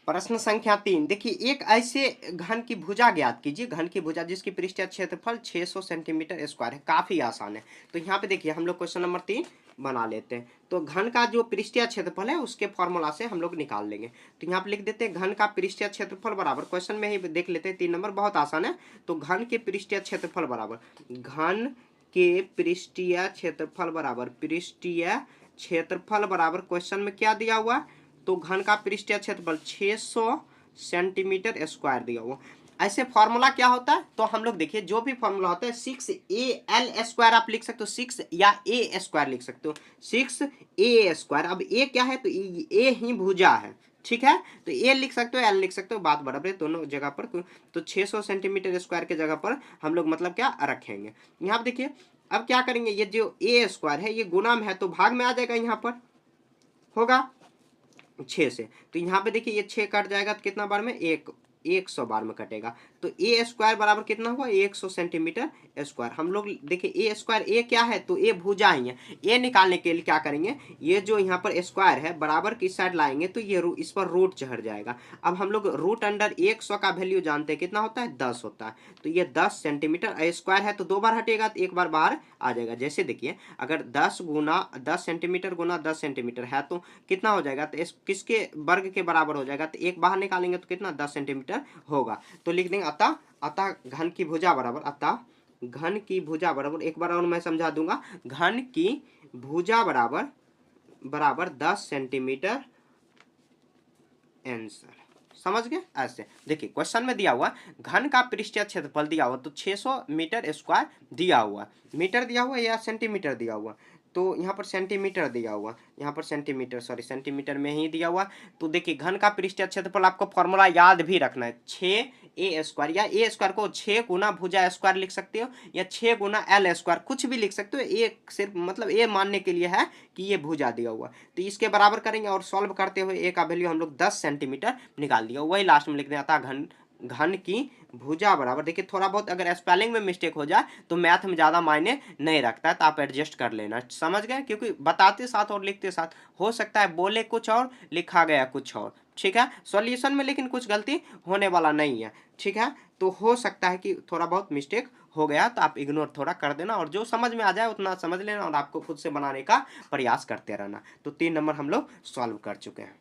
प्रश्न संख्या 3 देखिए, एक ऐसे घन की भुजा ज्ञात कीजिए, घन की भुजा जिसकी पृष्ठीय क्षेत्रफल 600 सेंटीमीटर स्क्वायर है। काफी आसान है। तो यहाँ पे देखिए हम लोग क्वेश्चन नंबर 3 बना लेते हैं। तो घन का जो पृष्ठीय क्षेत्रफल है उसके फॉर्मूला से हम लोग निकाल लेंगे। तो यहाँ पे लिख देते हैं घन का पृष्ठीय क्षेत्रफल बराबर, क्वेश्चन में ही देख लेते हैं 3 नंबर, बहुत आसान है। तो घन के पृष्ठीय क्षेत्रफल बराबर, घन के पृष्ठीय क्षेत्रफल बराबर, पृष्ठीय क्षेत्रफल बराबर क्वेश्चन में क्या दिया हुआ, तो घन का पृष्ठीय क्षेत्रफल 600 सेंटीमीटर स्क्वायर दिया हुआ। ऐसे फॉर्मूला क्या होता है, तो हम लोग देखिए जो भी फॉर्मूला होता है 6al स्क्वायर आप लिख सकते हो, 6 या a स्क्वायर लिख सकते हो, 6a स्क्वायर। अब a क्या है, तो a ही भुजा है, ठीक है। तो a लिख सकते हो, l लिख सकते हो, बात बराबर है दोनों जगह पर। तो 600 सेंटीमीटर स्क्वायर के जगह पर हम लोग मतलब क्या रखेंगे। यहाँ पर देखिए अब क्या करेंगे, ये जो a स्क्वायर है ये गुना में है तो भाग में आ जाएगा, यहाँ पर होगा 6 से। तो यहाँ पे देखिए ये 6 कट जाएगा तो कितना बार में, 100 बार में कटेगा। तो ए स्क्वायर बराबर कितना हुआ, 100 सेंटीमीटर स्क्वायर। हम लोग देखिए ए स्क्वायर, ए क्या है, तो ए भुजा ही है। ए निकालने के लिए क्या करेंगे, ये जो यहाँ पर स्क्वायर है बराबर की साइड लाएंगे तो ये इस पर रूट चढ़ जाएगा। अब हम लोग रूट अंडर 100 का वैल्यू जानते हैं, कितना होता है, 10 होता है। तो ये 10 सेंटीमीटर स्क्वायर है तो 2 बार हटेगा तो 1 बार बाहर आ जाएगा। जैसे देखिए अगर 10 सेंटीमीटर गुना 10 सेंटीमीटर है तो कितना हो जाएगा, तो किसके वर्ग के बराबर हो जाएगा, तो 1 बाहर निकालेंगे तो कितना, 10 सेंटीमीटर होगा। तो लिख देंगे अतः घन की भुजा बराबर, अतः घन की भुजा बराबर, एक बार और मैं समझा दूंगा, घन की भुजा बराबर 10 सेंटीमीटर। आंसर समझ गए। ऐसे देखिए क्वेश्चन में दिया हुआ घन का पृष्ठीय क्षेत्रफल दिया हुआ, तो 600 मीटर स्क्वायर दिया हुआ, मीटर दिया हुआ या सेंटीमीटर दिया हुआ, तो यहाँ पर सेंटीमीटर दिया हुआ, यहाँ पर सेंटीमीटर, सॉरी सेंटीमीटर में ही दिया हुआ। तो देखिए घन का पृष्ठीय क्षेत्रफल आपको फॉर्मूला याद भी रखना है, 6a स्क्वायर, या a स्क्वायर को 6 गुना भुजा स्क्वायर लिख सकते हो या 6 गुना l स्क्वायर, कुछ भी लिख सकते हो। ए सिर्फ मतलब ए मानने के लिए है कि ये भुजा दिया हुआ। तो इसके बराबर करेंगे और सॉल्व करते हुए ए का वैल्यू हम लोग 10 सेंटीमीटर निकाल दिया, वही लास्ट में लिख दें अतः घन की भुजा बराबर। देखिए थोड़ा बहुत अगर स्पेलिंग में मिस्टेक हो जाए तो मैथ में ज़्यादा मायने नहीं रखता है, तो आप एडजस्ट कर लेना, समझ गए। क्योंकि बताते साथ और लिखते साथ हो सकता है बोले कुछ और लिखा गया कुछ और, ठीक है। सॉल्यूशन में लेकिन कुछ गलती होने वाला नहीं है, ठीक है। तो हो सकता है कि थोड़ा बहुत मिस्टेक हो गया तो आप इग्नोर थोड़ा कर देना, और जो समझ में आ जाए उतना समझ लेना और आपको खुद से बनाने का प्रयास करते रहना। तो 3 नंबर हम लोग सॉल्व कर चुके हैं।